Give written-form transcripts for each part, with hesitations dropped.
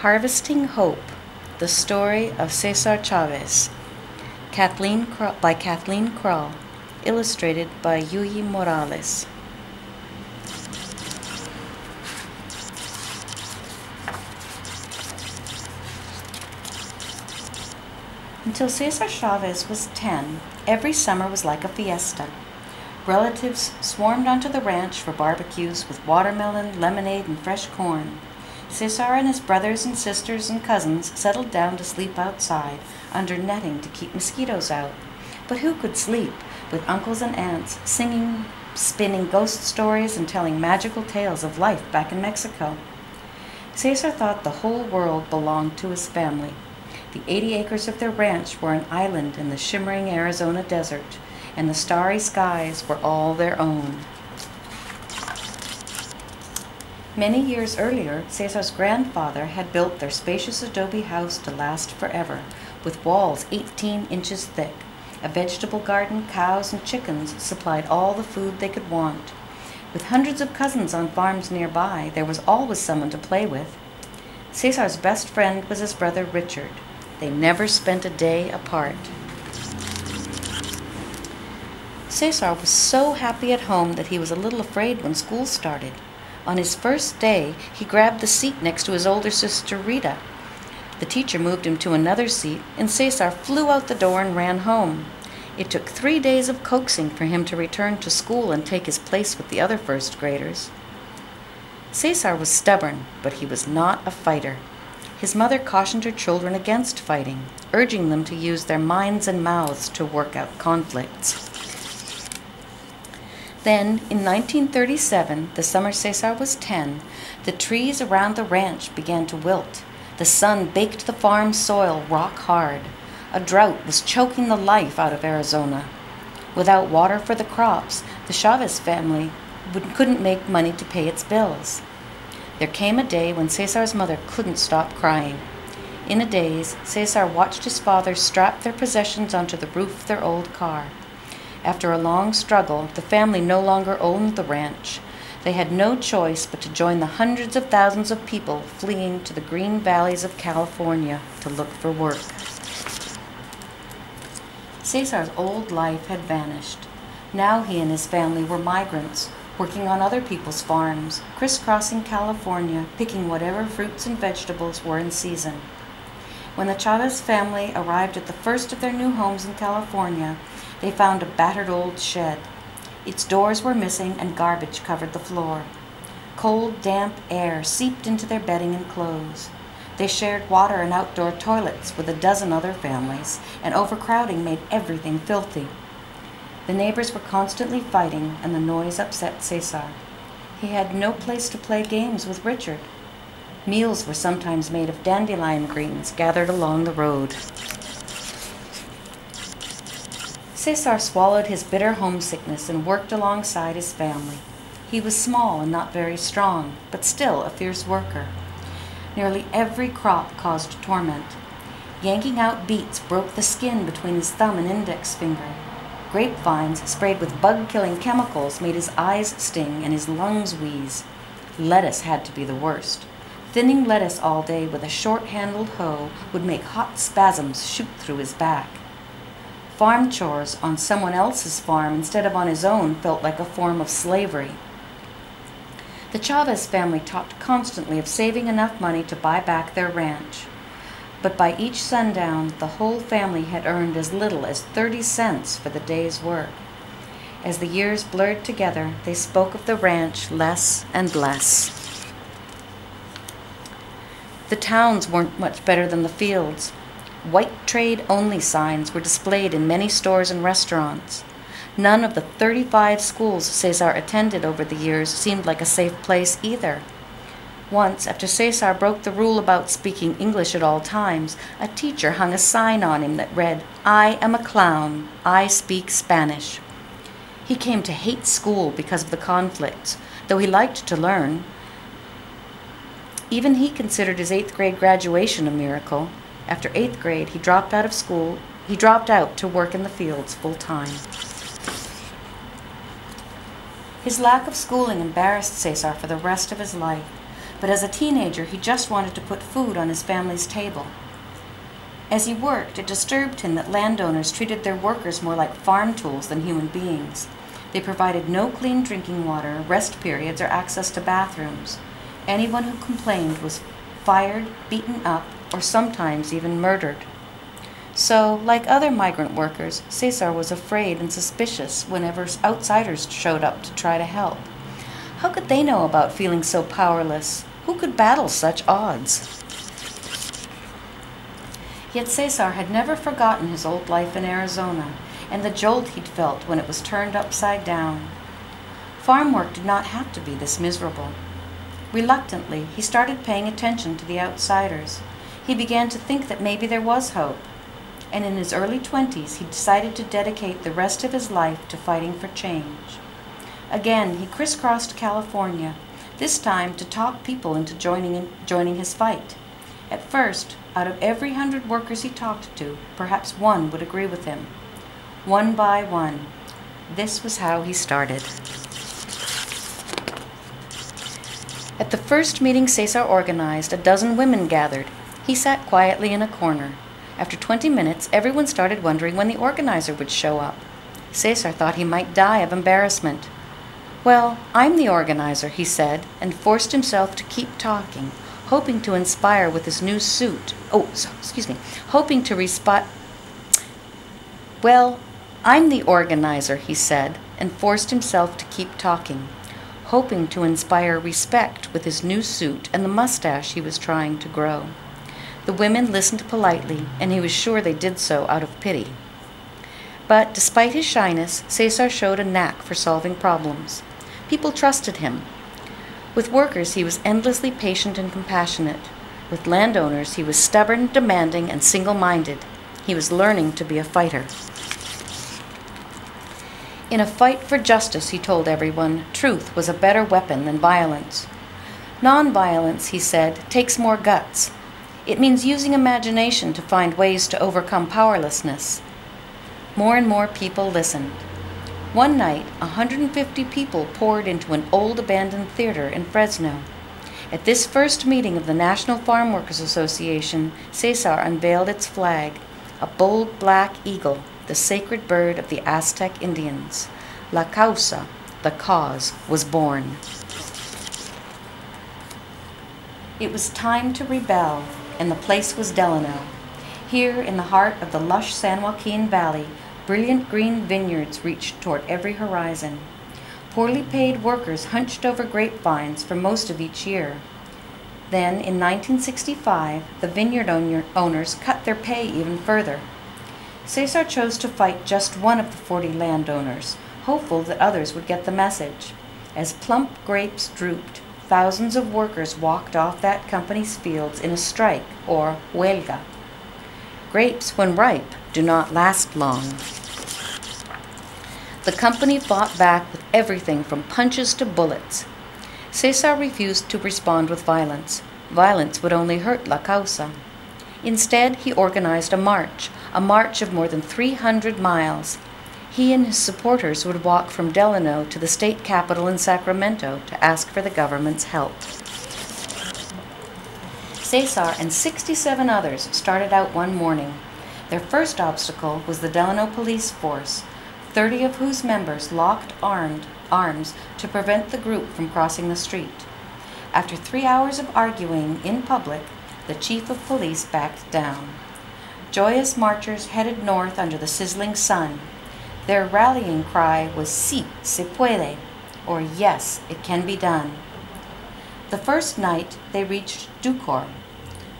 Harvesting Hope, The Story of Cesar Chavez, by Kathleen Krall, illustrated by Yuyi Morales. Until Cesar Chavez was 10, every summer was like a fiesta. Relatives swarmed onto the ranch for barbecues with watermelon, lemonade, and fresh corn. Cesar and his brothers and sisters and cousins settled down to sleep outside, under netting to keep mosquitoes out. But who could sleep, with uncles and aunts singing, spinning ghost stories, and telling magical tales of life back in Mexico? Cesar thought the whole world belonged to his family. The 80 acres of their ranch were an island in the shimmering Arizona desert, and the starry skies were all their own. Many years earlier, Cesar's grandfather had built their spacious adobe house to last forever, with walls 18 inches thick. A vegetable garden, cows, and chickens supplied all the food they could want. With hundreds of cousins on farms nearby, there was always someone to play with. Cesar's best friend was his brother Richard. They never spent a day apart. Cesar was so happy at home that he was a little afraid when school started. On his first day, he grabbed the seat next to his older sister Rita. The teacher moved him to another seat, and Cesar flew out the door and ran home. It took 3 days of coaxing for him to return to school and take his place with the other first graders. Cesar was stubborn, but he was not a fighter. His mother cautioned her children against fighting, urging them to use their minds and mouths to work out conflicts. Then, in 1937, the summer Cesar was 10, the trees around the ranch began to wilt. The sun baked the farm soil rock hard. A drought was choking the life out of Arizona. Without water for the crops, the Chavez family couldn't make money to pay its bills. There came a day when Cesar's mother couldn't stop crying. In a daze, Cesar watched his father strap their possessions onto the roof of their old car. After a long struggle, the family no longer owned the ranch. They had no choice but to join the hundreds of thousands of people fleeing to the green valleys of California to look for work. Cesar's old life had vanished. Now he and his family were migrants, working on other people's farms, crisscrossing California, picking whatever fruits and vegetables were in season. When the Chavez family arrived at the first of their new homes in California, they found a battered old shed. Its doors were missing and garbage covered the floor. Cold, damp air seeped into their bedding and clothes. They shared water and outdoor toilets with a dozen other families, and overcrowding made everything filthy. The neighbors were constantly fighting, and the noise upset Cesar. He had no place to play games with Richard. Meals were sometimes made of dandelion greens gathered along the road. Cesar swallowed his bitter homesickness and worked alongside his family. He was small and not very strong, but still a fierce worker. Nearly every crop caused torment. Yanking out beets broke the skin between his thumb and index finger. Grapevines sprayed with bug-killing chemicals made his eyes sting and his lungs wheeze. Lettuce had to be the worst. Thinning lettuce all day with a short-handled hoe would make hot spasms shoot through his back. Farm chores on someone else's farm instead of on his own felt like a form of slavery. The Chavez family talked constantly of saving enough money to buy back their ranch. But by each sundown, the whole family had earned as little as 30 cents for the day's work. As the years blurred together, they spoke of the ranch less and less. The towns weren't much better than the fields. White trade-only signs were displayed in many stores and restaurants. None of the 35 schools Cesar attended over the years seemed like a safe place either. Once, after Cesar broke the rule about speaking English at all times, a teacher hung a sign on him that read, "I am a clown. I speak Spanish." He came to hate school because of the conflicts, though he liked to learn. Even he considered his 8th grade graduation a miracle. After 8th grade, he dropped out of school. He dropped out to work in the fields full-time. His lack of schooling embarrassed Cesar for the rest of his life. but as a teenager he just wanted to put food on his family's table. As he worked, it disturbed him that landowners treated their workers more like farm tools than human beings. They provided no clean drinking water, rest periods, or access to bathrooms. Anyone who complained was fired, beaten up, or sometimes even murdered. So, like other migrant workers, Cesar was afraid and suspicious whenever outsiders showed up to try to help. How could they know about feeling so powerless? Who could battle such odds? Yet Cesar had never forgotten his old life in Arizona and the jolt he'd felt when it was turned upside down. Farm work did not have to be this miserable. Reluctantly, he started paying attention to the outsiders. He began to think that maybe there was hope. And in his early 20s, he decided to dedicate the rest of his life to fighting for change. Again, he crisscrossed California, this time to talk people into joining his fight. At first, out of every 100 workers he talked to, perhaps one would agree with him. One by one. This was how he started. At the first meeting Cesar organized, a dozen women gathered. He sat quietly in a corner. After 20 minutes, everyone started wondering when the organizer would show up. Cesar thought he might die of embarrassment. "Well, I'm the organizer," he said, and forced himself to keep talking, hoping to inspire with his new suit. Hoping to respond. "Well, I'm the organizer," he said, and forced himself to keep talking, hoping to inspire respect with his new suit and the mustache he was trying to grow. The women listened politely, and he was sure they did so out of pity. But despite his shyness, Cesar showed a knack for solving problems. People trusted him. With workers, he was endlessly patient and compassionate. With landowners, he was stubborn, demanding, and single-minded. He was learning to be a fighter. In a fight for justice, he told everyone, truth was a better weapon than violence. Nonviolence, he said, takes more guts. It means using imagination to find ways to overcome powerlessness. More and more people listened. One night, 150 people poured into an old abandoned theater in Fresno. At this first meeting of the National Farm Workers Association, Cesar unveiled its flag, a bold black eagle, the sacred bird of the Aztec Indians. La Causa, the cause, was born. It was time to rebel, and the place was Delano. Here, in the heart of the lush San Joaquin Valley, brilliant green vineyards reached toward every horizon. Poorly paid workers hunched over grapevines for most of each year. Then, in 1965, the vineyard owners cut their pay even further. Cesar chose to fight just one of the 40 landowners, hopeful that others would get the message. As plump grapes drooped, thousands of workers walked off that company's fields in a strike, or huelga. Grapes, when ripe, do not last long. The company fought back with everything from punches to bullets. Cesar refused to respond with violence. Violence would only hurt La Causa. Instead, he organized a march of more than 300 miles. He and his supporters would walk from Delano to the state capitol in Sacramento to ask for the government's help. Cesar and 67 others started out one morning. Their first obstacle was the Delano police force, 30 of whose members locked arms to prevent the group from crossing the street. After 3 hours of arguing in public, the chief of police backed down. Joyous marchers headed north under the sizzling sun. Their rallying cry was "Sí, se puede," or "Yes, it can be done." The first night, they reached Ducor.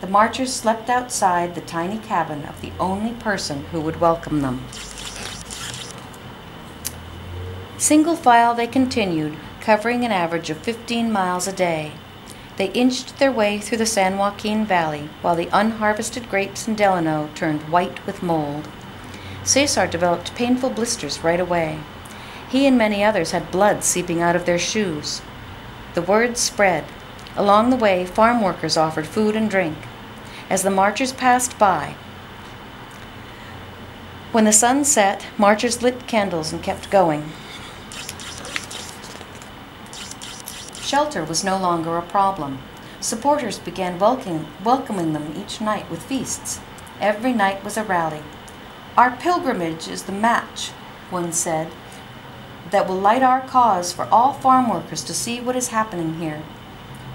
The marchers slept outside the tiny cabin of the only person who would welcome them. Single file they continued, covering an average of 15 miles a day. They inched their way through the San Joaquin Valley, while the unharvested grapes in Delano turned white with mold. Cesar developed painful blisters right away. He and many others had blood seeping out of their shoes. The word spread. Along the way, farm workers offered food and drink. As the marchers passed by, when the sun set, marchers lit candles and kept going. Shelter was no longer a problem. Supporters began welcoming them each night with feasts. Every night was a rally. "Our pilgrimage is the match," one said, "that will light our cause for all farm workers to see what is happening here."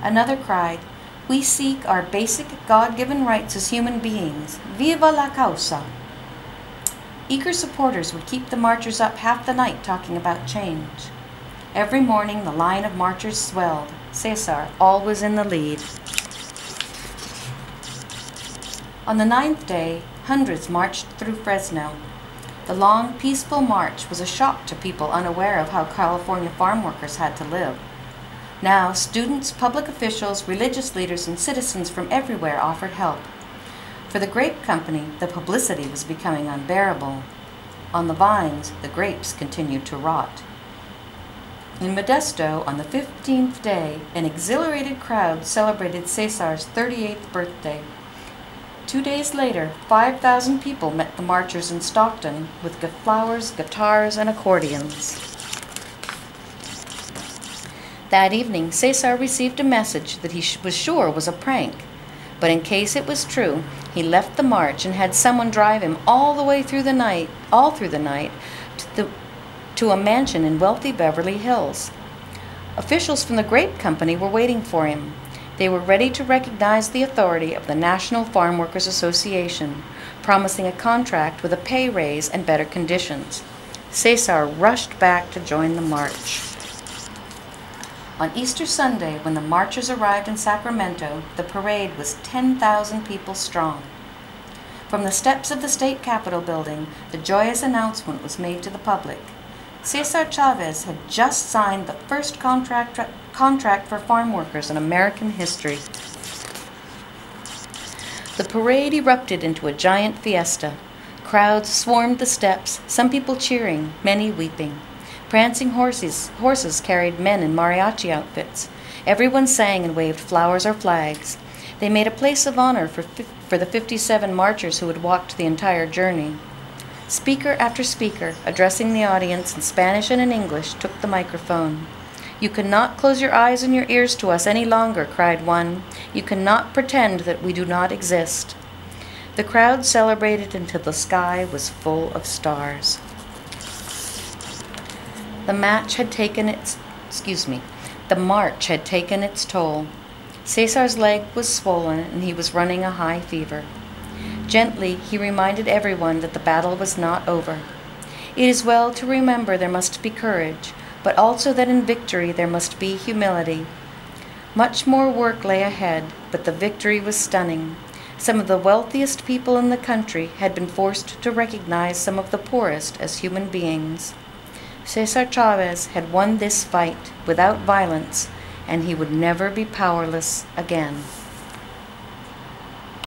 Another cried, "We seek our basic God-given rights as human beings. Viva la causa!" Eager supporters would keep the marchers up half the night talking about change. Every morning the line of marchers swelled, Cesar always in the lead. On the 9th day, hundreds marched through Fresno. The long, peaceful march was a shock to people unaware of how California farm workers had to live. Now, students, public officials, religious leaders, and citizens from everywhere offered help. For the grape company, the publicity was becoming unbearable. On the vines, the grapes continued to rot. In Modesto, on the 15th day, an exhilarated crowd celebrated Cesar's 38th birthday. 2 days later, 5,000 people met the marchers in Stockton with flowers, guitars, and accordions. That evening, Cesar received a message that he was sure was a prank. But in case it was true, he left the march and had someone drive him all through the night, to a mansion in wealthy Beverly Hills. Officials from the grape company were waiting for him. They were ready to recognize the authority of the National Farm Workers Association, promising a contract with a pay raise and better conditions. Cesar rushed back to join the march. On Easter Sunday, when the marchers arrived in Sacramento, the parade was 10,000 people strong. From the steps of the state capitol building, the joyous announcement was made to the public. Cesar Chavez had just signed the first contract for farm workers in American history. The parade erupted into a giant fiesta. Crowds swarmed the steps, some people cheering, many weeping. Prancing horses carried men in mariachi outfits. Everyone sang and waved flowers or flags. They made a place of honor for the 57 marchers who had walked the entire journey. Speaker after speaker, addressing the audience in Spanish and in English, took the microphone. "You cannot close your eyes and your ears to us any longer," cried one. "You cannot pretend that we do not exist." The crowd celebrated until the sky was full of stars. The march had taken its toll. Cesar's leg was swollen and he was running a high fever. Gently, he reminded everyone that the battle was not over. It is well to remember there must be courage, but also that in victory there must be humility. Much more work lay ahead, but the victory was stunning. Some of the wealthiest people in the country had been forced to recognize some of the poorest as human beings. Cesar Chavez had won this fight without violence, and he would never be powerless again.